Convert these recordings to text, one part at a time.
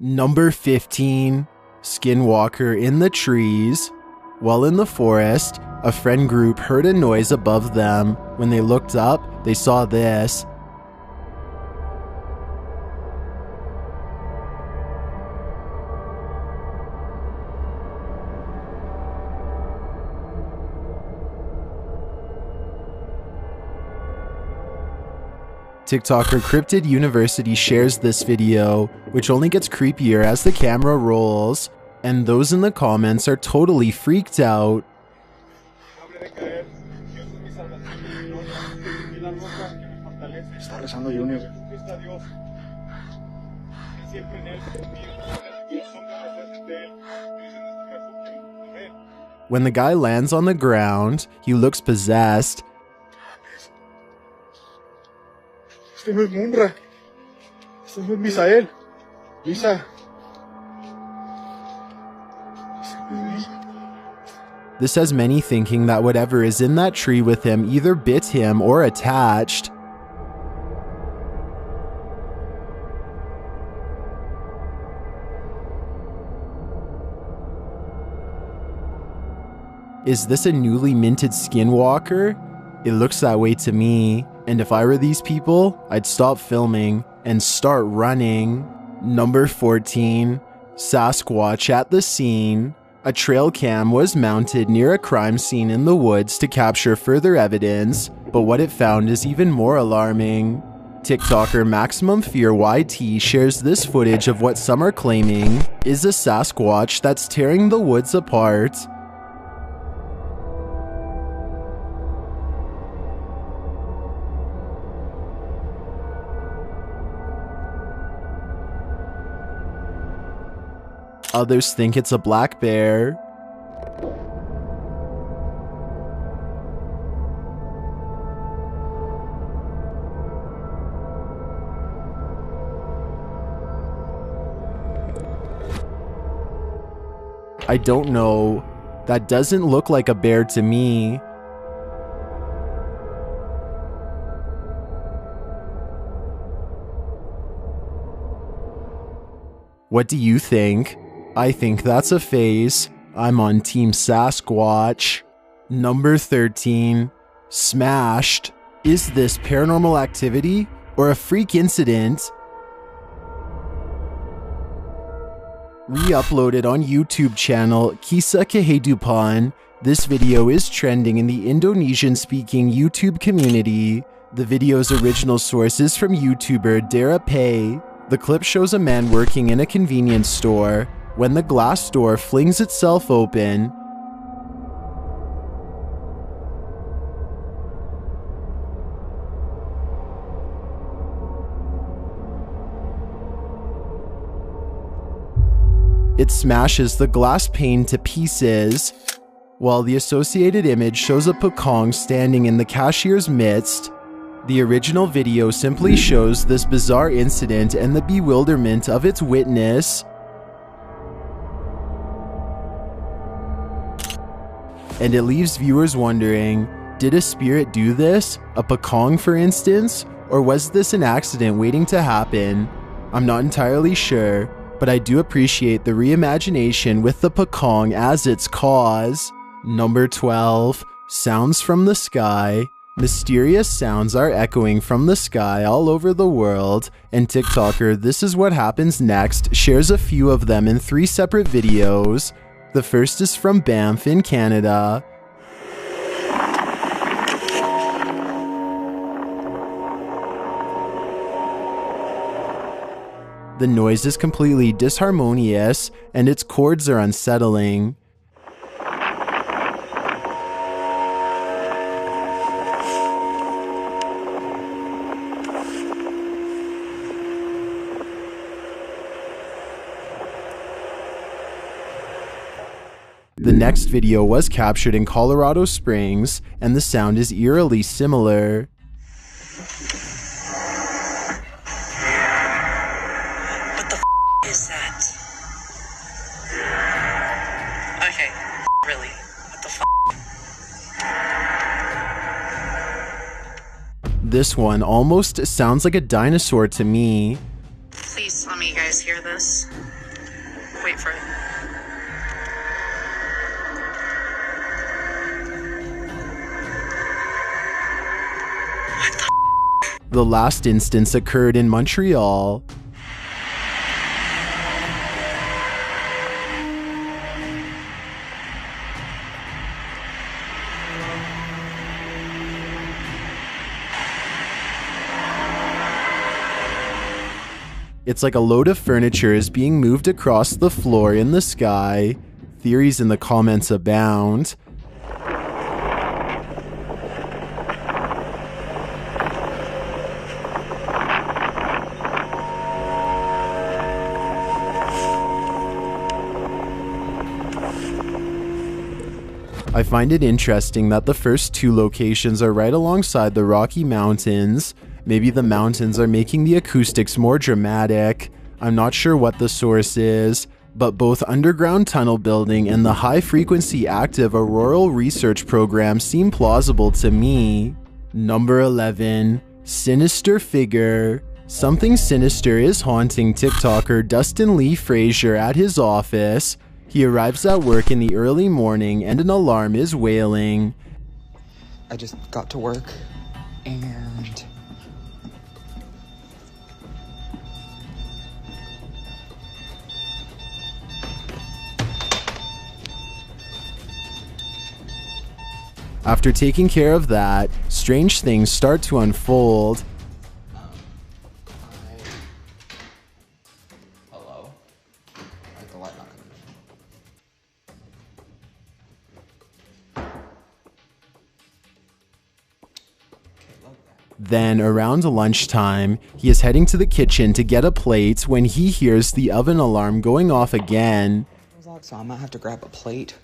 Number 15. Skinwalker in the trees. While in the forest, a friend group heard a noise above them. When they looked up, they saw this. TikToker Cryptid University shares this video, which only gets creepier as the camera rolls, and those in the comments are totally freaked out. When the guy lands on the ground, he looks possessed. Este no es Munra. Este no es Misael. Lisa. This has many thinking that whatever is in that tree with him either bit him or attached. Is this a newly minted skinwalker? It looks that way to me, and if I were these people, I'd stop filming and start running. Number 14. Sasquatch at the scene. A trail cam was mounted near a crime scene in the woods to capture further evidence, but what it found is even more alarming. TikToker Maximum Fear YT shares this footage of what some are claiming is a Sasquatch that's tearing the woods apart. Others think it's a black bear. I don't know. That doesn't look like a bear to me. What do you think? I think that's a phase. I'm on Team Sasquatch. Number 13. Smashed. Is this paranormal activity or a freak incident? Re-uploaded on YouTube channel Kisah Kehidupan. This video is trending in the Indonesian-speaking YouTube community. The video's original source is from YouTuber Dara Pay. The clip shows a man working in a convenience store when the glass door flings itself open. It smashes the glass pane to pieces, while the associated image shows a pocong standing in the cashier's midst. The original video simply shows this bizarre incident and the bewilderment of its witness. And it leaves viewers wondering, did a spirit do this? A pocong, for instance? Or was this an accident waiting to happen? I'm not entirely sure, but I do appreciate the reimagination with the pocong as its cause. Number 12. Sounds from the sky. Mysterious sounds are echoing from the sky all over the world, and TikToker This Is What Happens Next shares a few of them in 3 separate videos. The first is from Banff in Canada. The noise is completely disharmonious, and its chords are unsettling. The next video was captured in Colorado Springs, and the sound is eerily similar. What the f is that? Okay, really, what the f? This one almost sounds like a dinosaur to me. Please tell me you guys guys hear this? Wait for it. The last instance occurred in Montreal. It's like a load of furniture is being moved across the floor in the sky. Theories in the comments abound. I find it interesting that the first two locations are right alongside the Rocky Mountains. Maybe the mountains are making the acoustics more dramatic. I'm not sure what the source is, but both underground tunnel building and the high-frequency active auroral research program seem plausible to me. Number 11. Sinister figure. Something sinister is haunting TikToker Dustin Lee Frazier at his office. He arrives at work in the early morning and an alarm is wailing. I just got to work and... After taking care of that, strange things start to unfold. Hello? Like the light not coming. Then, around lunchtime, he is heading to the kitchen to get a plate when he hears the oven alarm going off again. So I might have to grab a plate.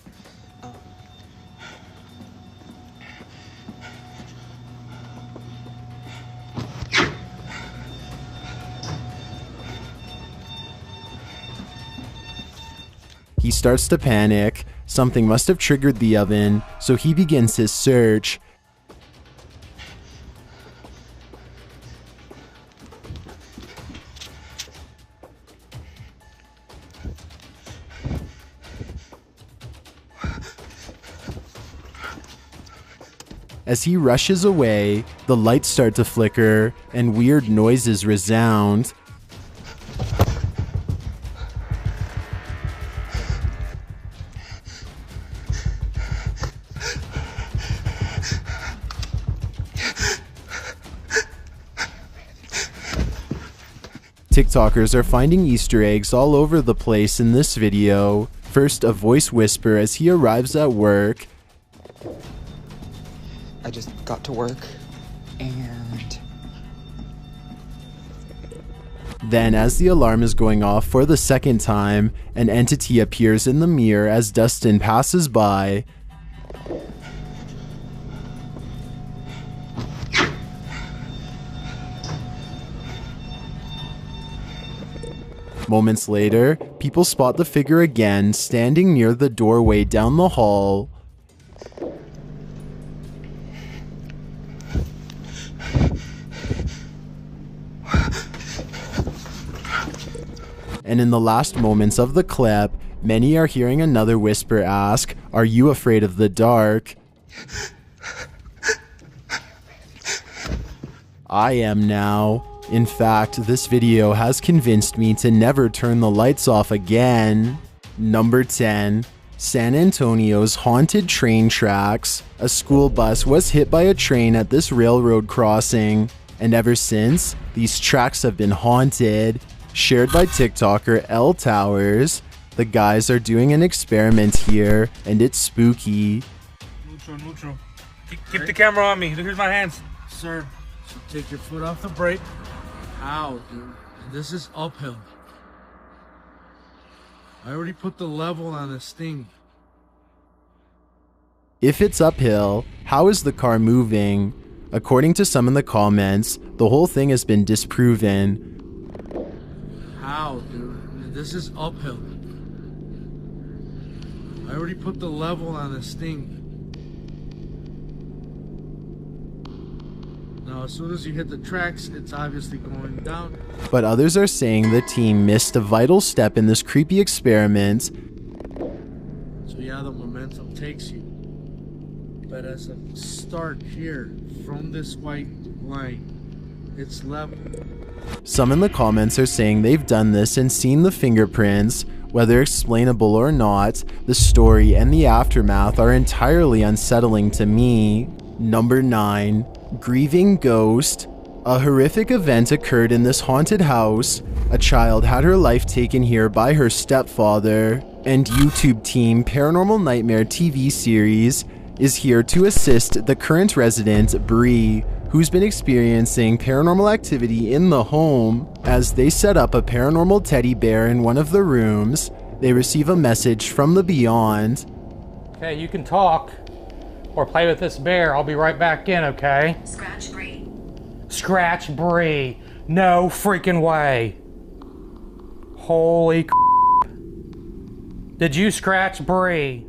He starts to panic. Something must have triggered the oven, so he begins his search. As he rushes away, the lights start to flicker and weird noises resound. TikTokers are finding Easter eggs all over the place in this video. First, a voice whisper as he arrives at work. I just got to work and... Then, as the alarm is going off for the second time, an entity appears in the mirror as Dustin passes by. Moments later, people spot the figure again, standing near the doorway down the hall. And in the last moments of the clip, many are hearing another whisper ask, "Are you afraid of the dark?" I am now. In fact, this video has convinced me to never turn the lights off again. Number 10. San Antonio's haunted train tracks. A school bus was hit by a train at this railroad crossing, and ever since, these tracks have been haunted. Shared by TikToker L Towers. The guys are doing an experiment here, and it's spooky. Neutral. Keep the camera on me. Here's my hands. Sir, so take your foot off the brake. How, dude? This is uphill. I already put the level on this thing. If it's uphill, how is the car moving? According to some in the comments, the whole thing has been disproven. How, dude? This is uphill. I already put the level on this thing. Now Now, as soon as you hit the tracks, it's obviously going down. But others are saying the team missed a vital step in this creepy experiment. So yeah, the momentum takes you. But as a start here, from this white line, it's level. Some in the comments are saying they've done this and seen the fingerprints. Whether explainable or not, the story and the aftermath are entirely unsettling to me. Number 9. Grieving Ghost. A horrific event occurred in this haunted house. A child had her life taken here by her stepfather, and YouTube team Paranormal Nightmare TV series is here to assist the current resident, Bree, who's been experiencing paranormal activity in the home. As they set up a paranormal teddy bear in one of the rooms, they receive a message from the beyond. Okay, you can talk or play with this bear. I'll be right back in, okay? Scratch Bree. Scratch Bree. No freaking way. Holy Did you scratch Bree?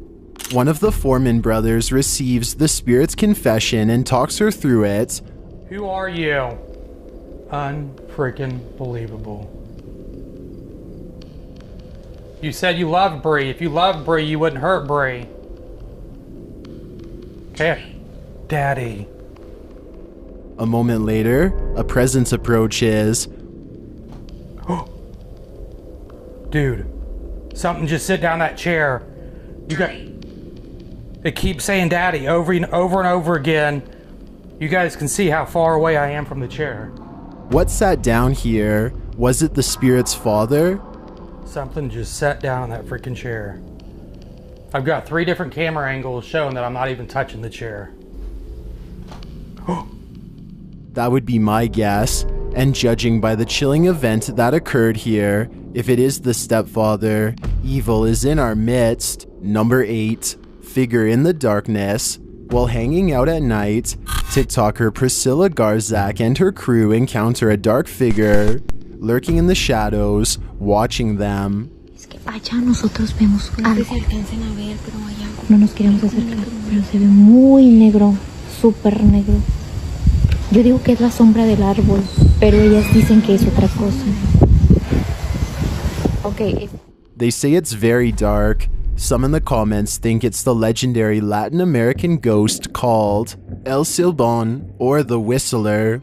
One of the Foreman brothers receives the spirit's confession and talks her through it. Who are you? Unfreaking believable. You said you loved Bree. If you loved Bree, you wouldn't hurt Bree. Okay, Daddy. A moment later, a presence approaches. Dude, something just sit down that chair. You got. It keeps saying Daddy over and over again. You guys can see how far away I am from the chair. What sat down here? Was it the spirit's father? Something just sat down in that freaking chair. I've got 3 different camera angles showing that I'm not even touching the chair. That would be my guess, and judging by the chilling event that occurred here, if it is the stepfather, evil is in our midst. Number 8. Figure in the darkness. While hanging out at night, TikToker Priscilla Garzak and her crew encounter a dark figure lurking in the shadows, watching them. Allá nosotros vemos algo. Se alcancen a ver, pero allá no nos queremos acercar, pero se ve muy negro, súper negro. Yo digo que es la sombra del árbol, pero ellas dicen que es otra cosa. Okay. They say it's very dark. Some in the comments think it's the legendary Latin American ghost called El Silbón or the Whistler.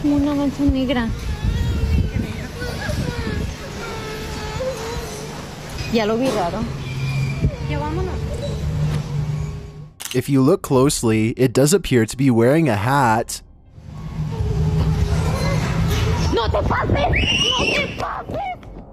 Como una mancha negra. Ya lo vi raro. Ya vámonos. If you look closely, it does appear to be wearing a hat. No te pases! No te pases!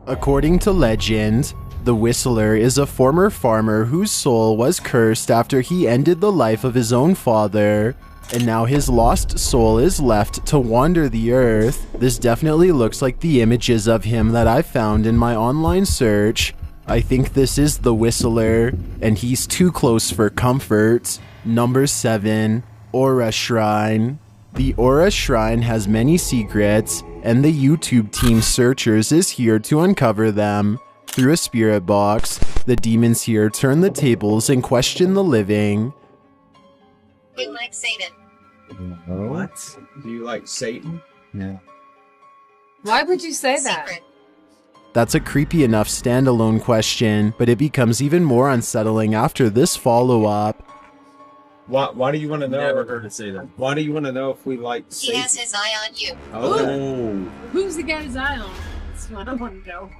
According to legend, the Whistler is a former farmer whose soul was cursed after he ended the life of his own father, and now his lost soul is left to wander the earth. This definitely looks like the images of him that I found in my online search. I think this is the Whistler, and he's too close for comfort. Number 7. Aura Shrine. The Aura Shrine has many secrets, and the YouTube team Searchers is here to uncover them. Through a spirit box, the demons here turn the tables and question the living. You like Satan. What? Do you like Satan? Yeah. Why would you say that? Secret. That's a creepy enough standalone question, but it becomes even more unsettling after this follow-up. Why do you want to know? Never heard it say that. Why do you want to know if we like He Satan? has his eye on you. Oh. Who's the guy's eye on? That's what I want to know.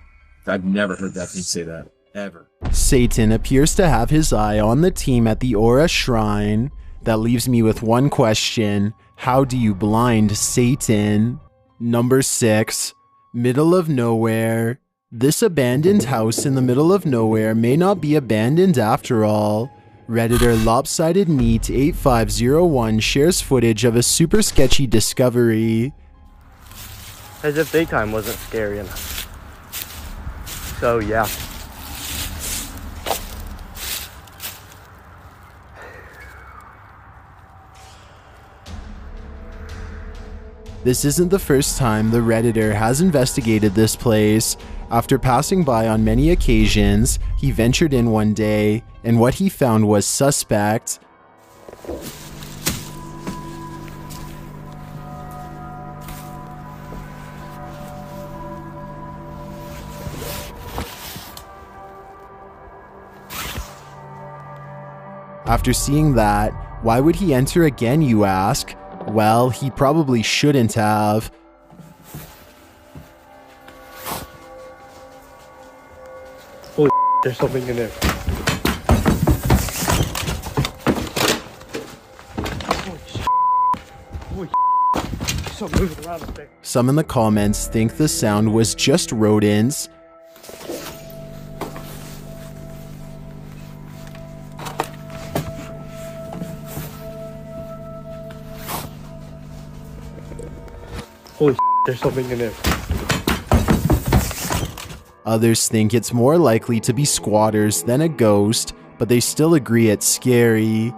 I've never heard that thing say that. Ever. Satan appears to have his eye on the team at the Aura Shrine. That leaves me with one question. How do you blind Satan? Number 6. Middle of nowhere. This abandoned house in the middle of nowhere may not be abandoned after all. Redditor Lopsided Meat 8501 shares footage of a super sketchy discovery. As if daytime wasn't scary enough. So yeah. This isn't the first time the Redditor has investigated this place. After passing by on many occasions, he ventured in one day, and what he found was suspect. After seeing that, why would he enter again, you ask? Well, he probably shouldn't have. Holy there's something in there. Holy something moving around up there. Some in the comments think the sound was just rodents. Holy there's something in there. Others think it's more likely to be squatters than a ghost, but they still agree it's scary.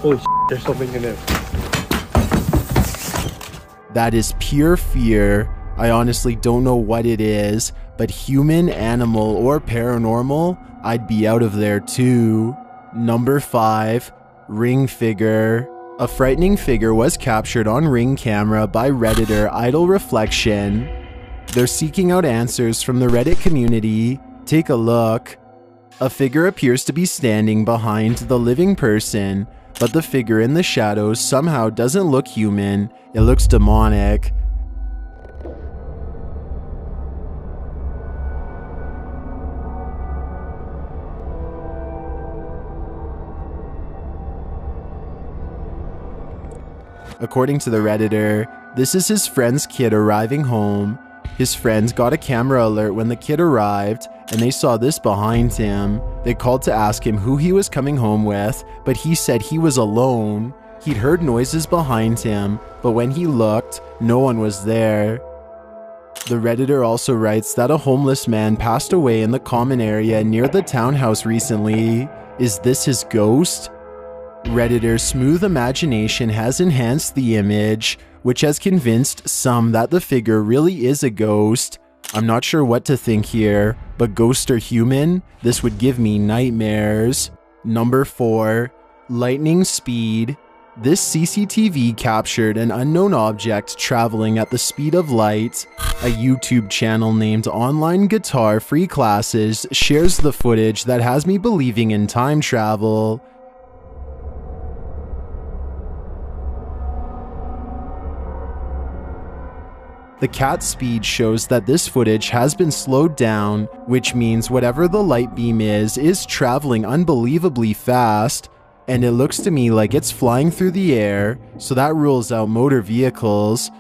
Holy there's something in there. That is pure fear. I honestly don't know what it is, but human, animal, or paranormal, I'd be out of there too. Number 5, ring figure. A frightening figure was captured on Ring camera by Redditor Idle Reflection. They're seeking out answers from the Reddit community. Take a look. A figure appears to be standing behind the living person, but the figure in the shadows somehow doesn't look human. It looks demonic. According to the Redditor, this is his friend's kid arriving home. His friends got a camera alert when the kid arrived, and they saw this behind him. They called to ask him who he was coming home with, but he said he was alone. He'd heard noises behind him, but when he looked, no one was there. The Redditor also writes that a homeless man passed away in the common area near the townhouse recently. Is this his ghost? Redditor's smooth imagination has enhanced the image, which has convinced some that the figure really is a ghost. I'm not sure what to think here, but ghost or human, this would give me nightmares. Number 4, lightning speed. This CCTV captured an unknown object traveling at the speed of light. A YouTube channel named Online Guitar Free Classes shares the footage that has me believing in time travel. The cat speed shows that this footage has been slowed down, which means whatever the light beam is traveling unbelievably fast, and it looks to me like it's flying through the air, so that rules out motor vehicles.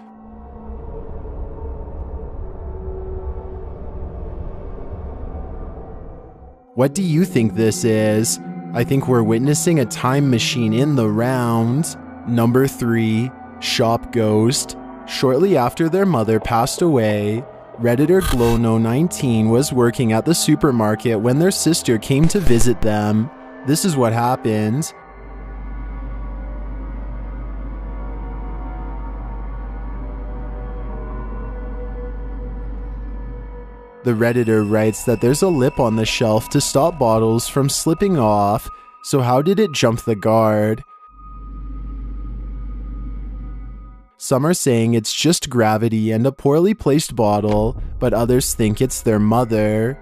What do you think this is? I think we're witnessing a time machine in the round. Number 3, shop ghost. Shortly after their mother passed away, Redditor Glowno19 was working at the supermarket when their sister came to visit them. This is what happened. The Redditor writes that there's a lip on the shelf to stop bottles from slipping off, so how did it jump the guard? Some are saying it's just gravity and a poorly placed bottle, but others think it's their mother.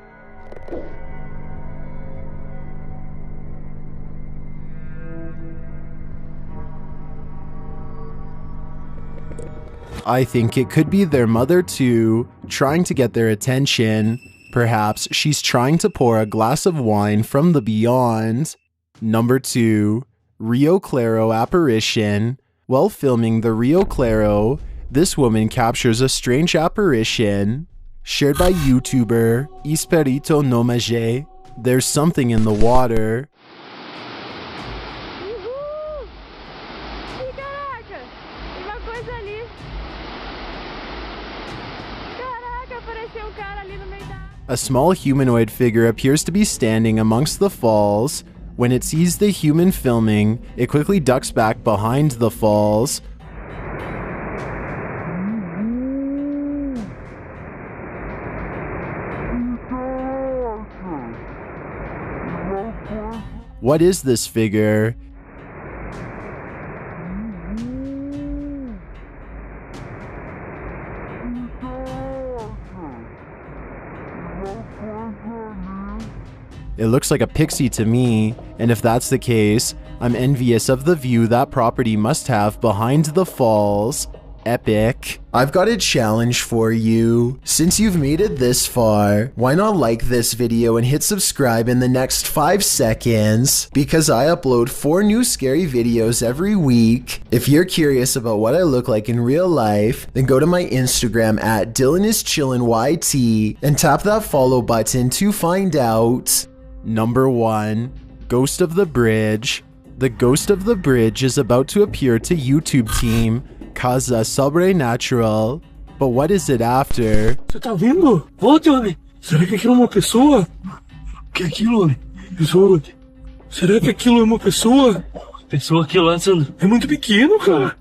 I think it could be their mother too, trying to get their attention. Perhaps she's trying to pour a glass of wine from the beyond. Number 2, Rio Claro apparition. While filming the Rio Claro, this woman captures a strange apparition. Shared by YouTuber Esperito Nomage. There's something in the water. A small humanoid figure appears to be standing amongst the falls. When it sees the human filming, it quickly ducks back behind the falls. What is this figure? It looks like a pixie to me, and if that's the case, I'm envious of the view that property must have behind the falls. Epic. I've got a challenge for you. Since you've made it this far, why not like this video and hit subscribe in the next 5 seconds? Because I upload 4 new scary videos every week. If you're curious about what I look like in real life, then go to my Instagram at DylanIsChillinYT and tap that follow button to find out. Number 1. Ghost of the Bridge. The Ghost of the Bridge is about to appear to YouTube team Casa Sobrenatural. But what is it after? Você tá vendo? Volte, homem. Será que aquilo é uma pessoa? O que é aquilo, homem? Tesouro. Será que aquilo é uma pessoa? Pessoa aqui lá, Sandro. É muito pequeno, cara.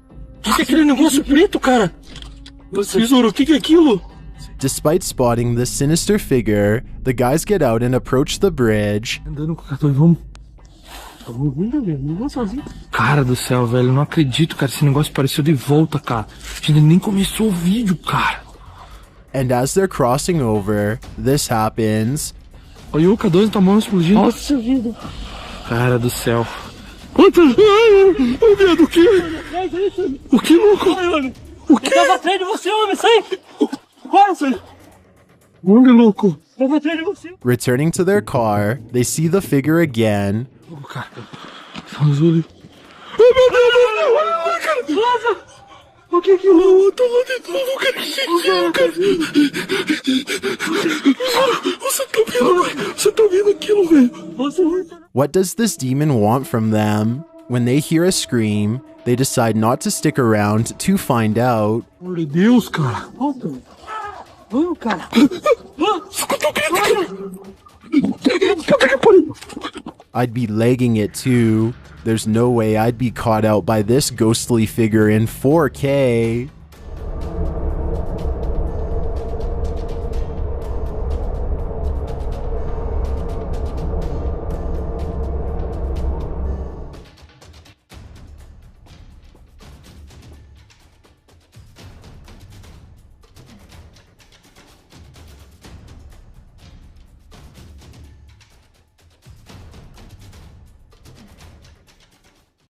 O que é aquele negócio preto, cara? Tesouro, o que é aquilo? Despite spotting the sinister figure, the guys get out and approach the bridge. Andando com o cartão, vamos. Cara do céu, velho, eu não acredito, cara. Esse negócio apareceu de volta, cara. A gente nem começou o vídeo, cara. And as they're crossing over, this happens. Olha o K2 tá mão explodindo. Nossa vida. Cara do céu. Ai, medo, o quê? O que, louco? O que? Eu tava atrás de você, homem, sai! Quase! Onde, louco? Eu tava atrás de você. Returning to their car, they see the figure again. Cara, estamos ali. Ai, meu Deus, cara! O que é aquilo? Eu tô lá de novo, cara. O que é aquilo, cara? Você tá vendo, velho? Você tá vendo aquilo, velho? What does this demon want from them? When they hear a scream, they decide not to stick around to find out. Meu Deus, cara. Volta. Vamos, cara. I'd be legging it too. There's no way I'd be caught out by this ghostly figure in 4K.